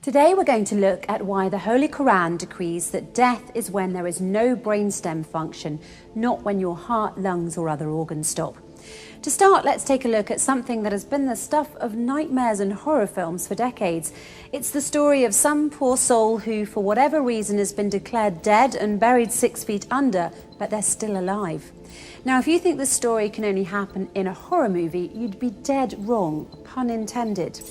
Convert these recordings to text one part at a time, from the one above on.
Today we're going to look at why the Holy Quran decrees that death is when there is no brainstem function, not when your heart, lungs or other organs stop. To start, let's take a look at something that has been the stuff of nightmares and horror films for decades. It's the story of some poor soul who, for whatever reason, has been declared dead and buried 6 feet under, but they're still alive. Now, if you think this story can only happen in a horror movie, you'd be dead wrong, pun intended.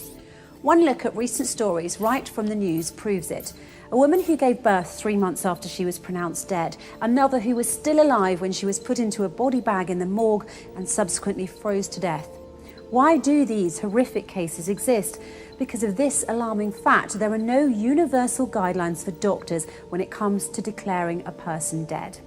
One look at recent stories right from the news proves it. A woman who gave birth 3 months after she was pronounced dead, another who was still alive when she was put into a body bag in the morgue and subsequently froze to death. Why do these horrific cases exist? Because of this alarming fact, there are no universal guidelines for doctors when it comes to declaring a person dead.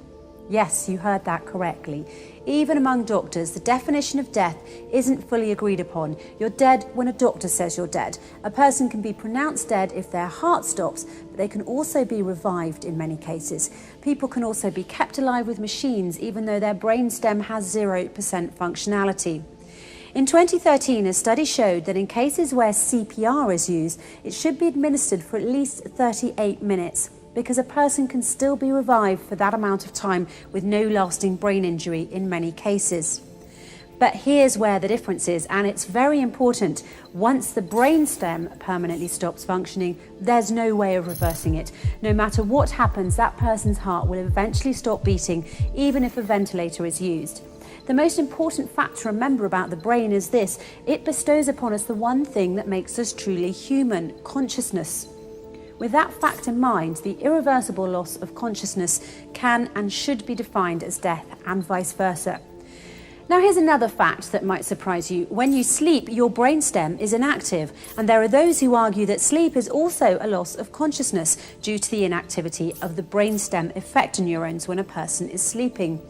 Yes, you heard that correctly. Even among doctors, the definition of death isn't fully agreed upon. You're dead when a doctor says you're dead. A person can be pronounced dead if their heart stops, but they can also be revived in many cases. People can also be kept alive with machines, even though their brainstem has 0% functionality. In 2013, a study showed that in cases where CPR is used, it should be administered for at least 38 minutes. Because a person can still be revived for that amount of time with no lasting brain injury in many cases. But here's where the difference is, and it's very important. Once the brainstem permanently stops functioning, there's no way of reversing it. No matter what happens, that person's heart will eventually stop beating, even if a ventilator is used. The most important fact to remember about the brain is this: it bestows upon us the one thing that makes us truly human: consciousness. With that fact in mind, the irreversible loss of consciousness can and should be defined as death, and vice versa. Now here's another fact that might surprise you. When you sleep, your brainstem is inactive, and there are those who argue that sleep is also a loss of consciousness due to the inactivity of the brainstem effector neurons when a person is sleeping.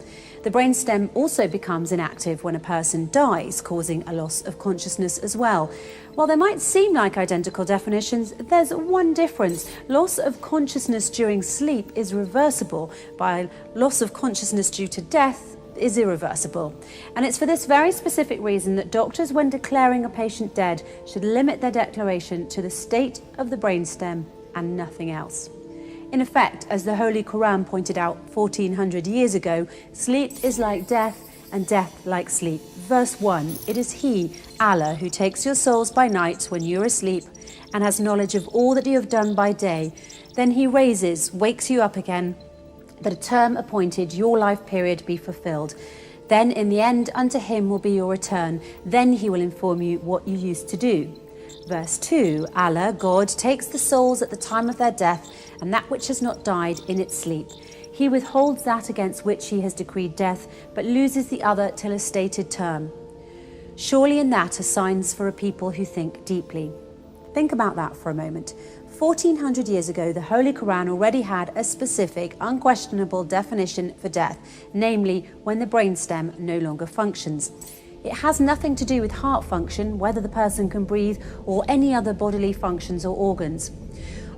The brainstem also becomes inactive when a person dies, causing a loss of consciousness as well. While they might seem like identical definitions, there's one difference. Loss of consciousness during sleep is reversible, while loss of consciousness due to death is irreversible. And it's for this very specific reason that doctors, when declaring a patient dead, should limit their declaration to the state of the brainstem and nothing else. In effect, as the Holy Quran pointed out 1400 years ago, sleep is like death and death like sleep. Verse 1, it is He, Allah, who takes your souls by night when you are asleep and has knowledge of all that you have done by day. Then He wakes you up again, that a term appointed, your life period, be fulfilled. Then in the end unto Him will be your return. Then He will inform you what you used to do. Verse 2, Allah, God, takes the souls at the time of their death and that which has not died in its sleep. He withholds that against which He has decreed death, but loses the other till a stated term. Surely in that are signs for a people who think deeply. Think about that for a moment. 1400 years ago, the Holy Quran already had a specific, unquestionable definition for death, namely when the brainstem no longer functions. It has nothing to do with heart function, whether the person can breathe, or any other bodily functions or organs.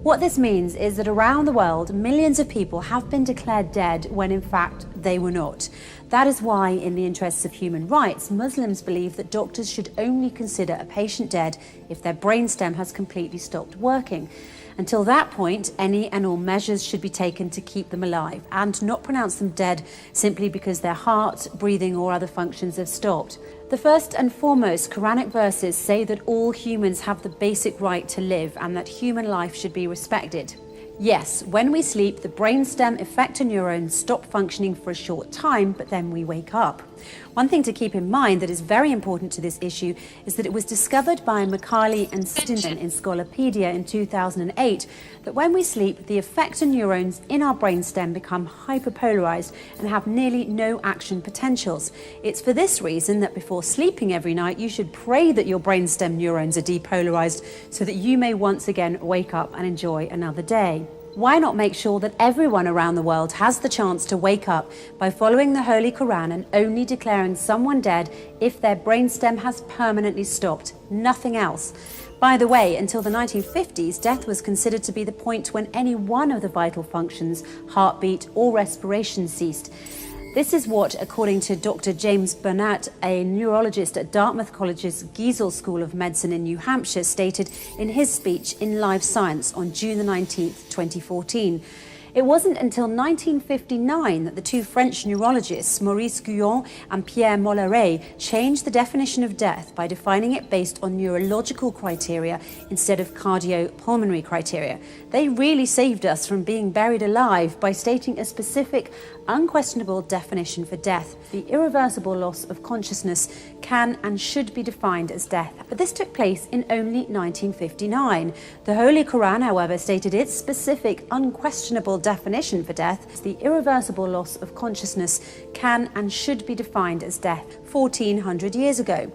What this means is that around the world, millions of people have been declared dead when in fact they were not. That is why, in the interests of human rights, Muslims believe that doctors should only consider a patient dead if their brainstem has completely stopped working. Until that point, any and all measures should be taken to keep them alive and not pronounce them dead simply because their heart, breathing or other functions have stopped. The first and foremost Quranic verses say that all humans have the basic right to live and that human life should be respected. Yes, when we sleep, the brainstem effector neurons stop functioning for a short time, but then we wake up. One thing to keep in mind that is very important to this issue is that it was discovered by Macaulay and Stinson in Scolopedia in 2008 that when we sleep, the effector neurons in our brainstem become hyperpolarized and have nearly no action potentials. It's for this reason that before sleeping every night, you should pray that your brainstem neurons are depolarized so that you may once again wake up and enjoy another day. Why not make sure that everyone around the world has the chance to wake up by following the Holy Quran and only declaring someone dead if their brainstem has permanently stopped, nothing else? By the way, until the 1950s, death was considered to be the point when any one of the vital functions, heartbeat or respiration, ceased. This is what, according to Dr. James Burnett, a neurologist at Dartmouth College's Giesel School of Medicine in New Hampshire, stated in his speech in Live Science on June the 19th, 2014. It wasn't until 1959 that the two French neurologists, Maurice Guyon and Pierre Molleret, changed the definition of death by defining it based on neurological criteria instead of cardiopulmonary criteria. They really saved us from being buried alive by stating a specific, unquestionable definition for death. The irreversible loss of consciousness can and should be defined as death. But this took place in only 1959. The Holy Quran, however, stated its specific, unquestionable definition for death. The irreversible loss of consciousness can and should be defined as death 1400 years ago.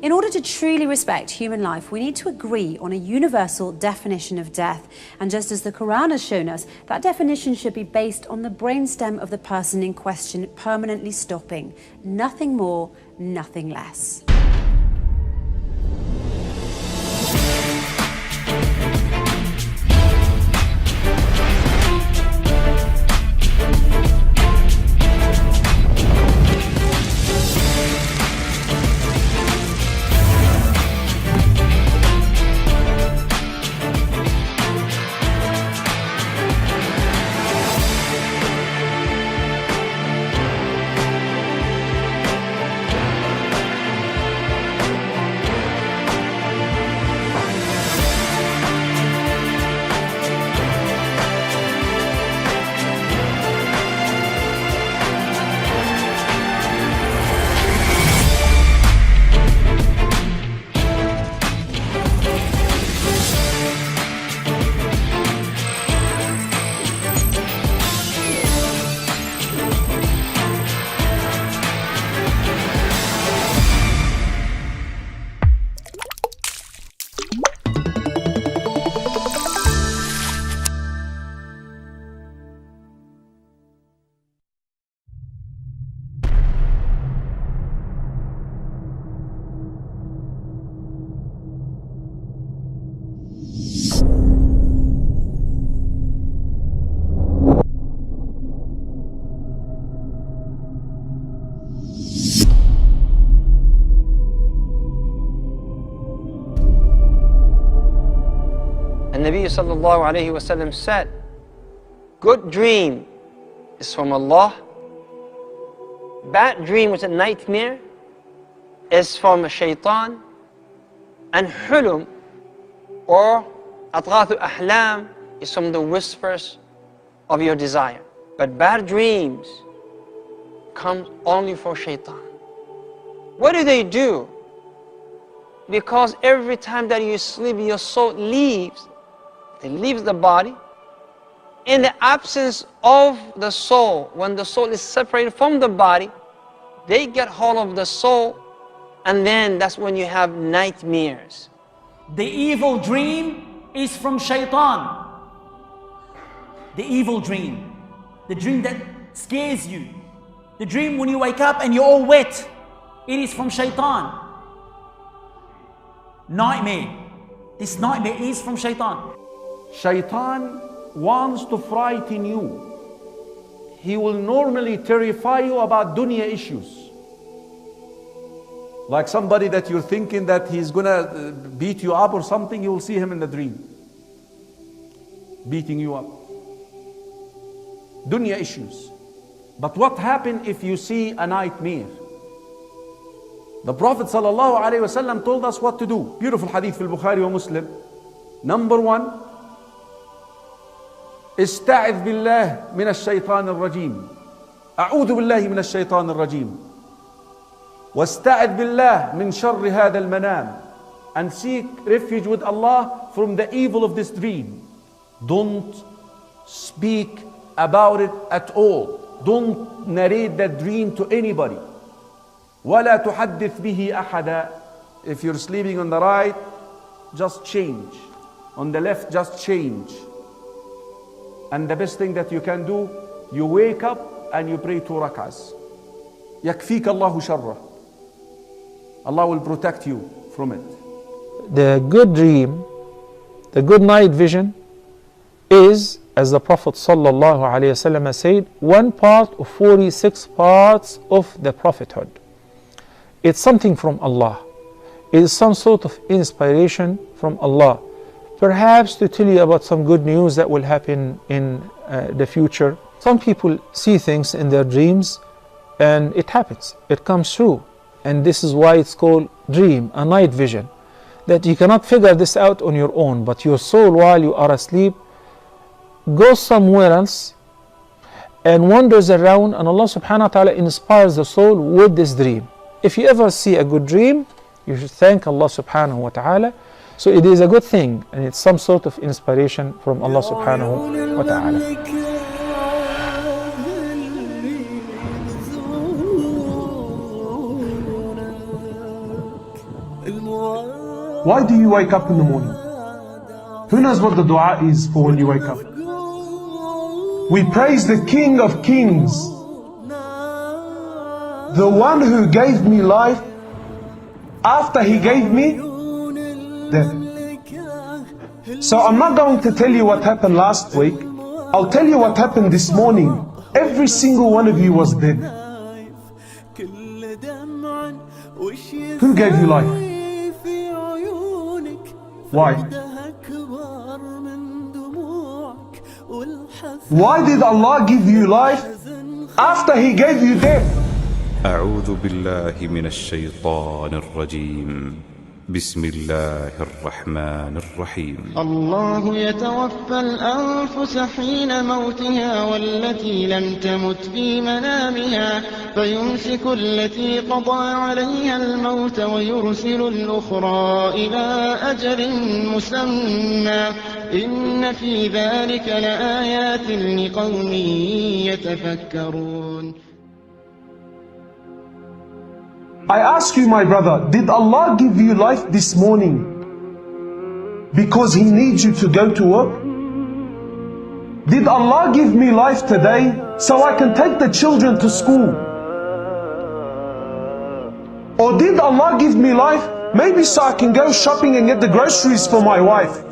In order to truly respect human life, we need to agree on a universal definition of death. And just as the Quran has shown us, that definition should be based on the brainstem of the person in question permanently stopping. Nothing more, nothing less. Nabi sallallahu alayhi wasallam said, good dream is from Allah, bad dream was a nightmare is from a shaitan, and hulum or atghathu ahlam is from the whispers of your desire. But bad dreams come only for shaitan. What do? Because every time that you sleep, your soul leaves the body. In the absence of the soul, when the soul is separated from the body, they get hold of the soul, and then that's when you have nightmares. The evil dream is from shaitan. The evil dream, the dream that scares you, the dream when you wake up and you're all wet, it is from shaitan. Nightmare, this nightmare is from shaitan. Shaitan wants to frighten you. He will normally terrify you about dunya issues. Like somebody that you're thinking that he's gonna beat you up or something, you will see him in the dream beating you up. Dunya issues. But what happens if you see a nightmare? The Prophet ﷺ told us what to do. Beautiful hadith في البخاري ومسلم. Number one, استعذ بالله من الشيطان الرجيم. أعوذ بالله من الشيطان الرجيم. واستعذ بالله من شر هذا المنام. And seek refuge with Allah from the evil of this dream. Don't speak about it at all. Don't narrate that dream to anybody. ولا تحدث به أحدا. If you're sleeping on the right, just change. On the left, just change. And the best thing that you can do, you wake up and you pray 2 rak'ahs. يكفيك الله شره. Allah will protect you from it. The good dream, the good night vision is as the Prophet ﷺ said, 1 part of 46 parts of the prophethood. It's something from Allah. It is some sort of inspiration from Allah. Perhaps to tell you about some good news that will happen in the future. Some people see things in their dreams and it happens, it comes true. And this is why it's called dream, a night vision. That you cannot figure this out on your own, but your soul while you are asleep goes somewhere else and wanders around, and Allah subhanahu wa ta'ala inspires the soul with this dream. If you ever see a good dream, you should thank Allah subhanahu wa ta'ala. So it is a good thing, and it's some sort of inspiration from Allah subhanahu wa ta'ala. Why do you wake up in the morning? Who knows what the dua is for when you wake up? We praise the King of Kings, the one who gave me life after he gave me death. So I'm not going to tell you what happened last week. I'll tell you what happened this morning. Every single one of you was dead. Who gave you life? Why? Why did Allah give you life after He gave you death? أعوذ بالله من الشيطان الرجيم بسم الله الرحمن الرحيم الله يتوفى الأنفس حين موتها والتي لم تمت في منامها فيمسك التي قضى عليها الموت ويرسل الأخرى إلى أجل مسمى إن في ذلك لآيات لقوم يتفكرون. I ask you, my brother, did Allah give you life this morning because He needs you to go to work? Did Allah give me life today so I can take the children to school? Or did Allah give me life maybe so I can go shopping and get the groceries for my wife?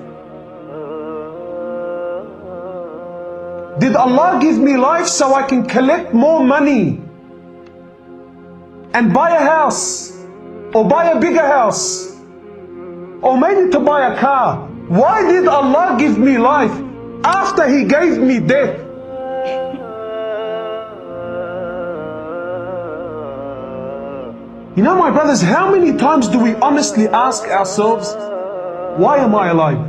Did Allah give me life so I can collect more money and buy a house, or buy a bigger house, or maybe to buy a car? Why did Allah give me life after He gave me death? You know, my brothers, how many times do we honestly ask ourselves, why am I alive?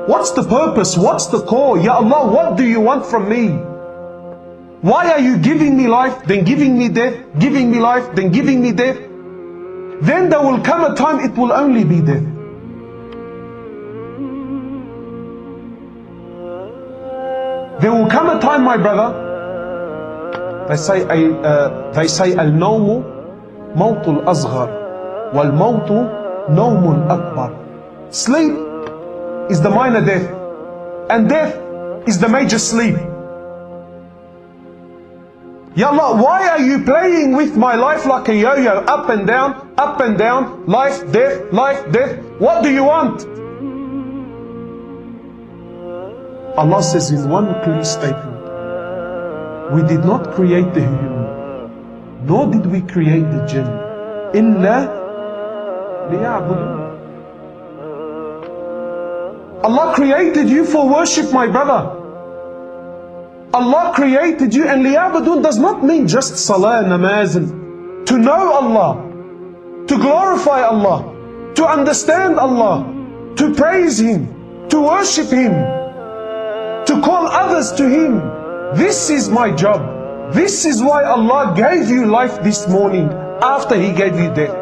What's the purpose? What's the core? Ya Allah, what do you want from me? Why are you giving me life, then giving me death, giving me life, then giving me death? Then there will come a time it will only be death. There will come a time, my brother, they say al-nawmu mawtul azghar wal-mawtu nawmul akbar. Sleep is the minor death, and death is the major sleep. Ya Allah, why are you playing with my life like a yo-yo, up and down, life, death, what do you want? Allah says in one clear statement, we did not create the human, nor did we create the jinn, إِلَّا لِيَعْبُدُونَ. Allah created you for worship, my brother. Allah created you, and liya'budun does not mean just salah, namaz, and to know Allah, to glorify Allah, to understand Allah, to praise Him, to worship Him, to call others to Him. This is my job. This is why Allah gave you life this morning after He gave you death.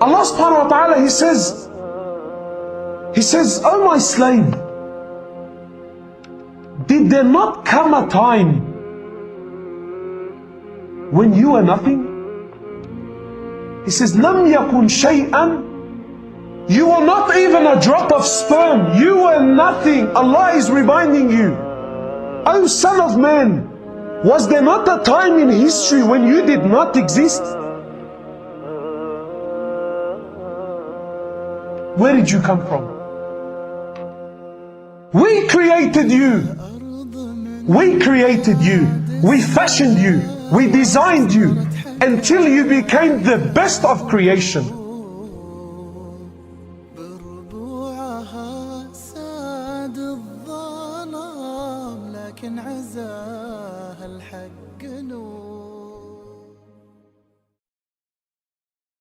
Allah subhanahu wa ta'ala, He says, oh my slave, did there not come a time when you were nothing? He says, لَمْ يَكُنْ شَيْئًا. You were not even a drop of sperm. You were nothing. Allah is reminding you, oh son of man, was there not a time in history when you did not exist? Where did you come from? We created you. We created you. We fashioned you. We designed you until you became the best of creation. بربوعها ساد الظلام لكن عزاها الحق نور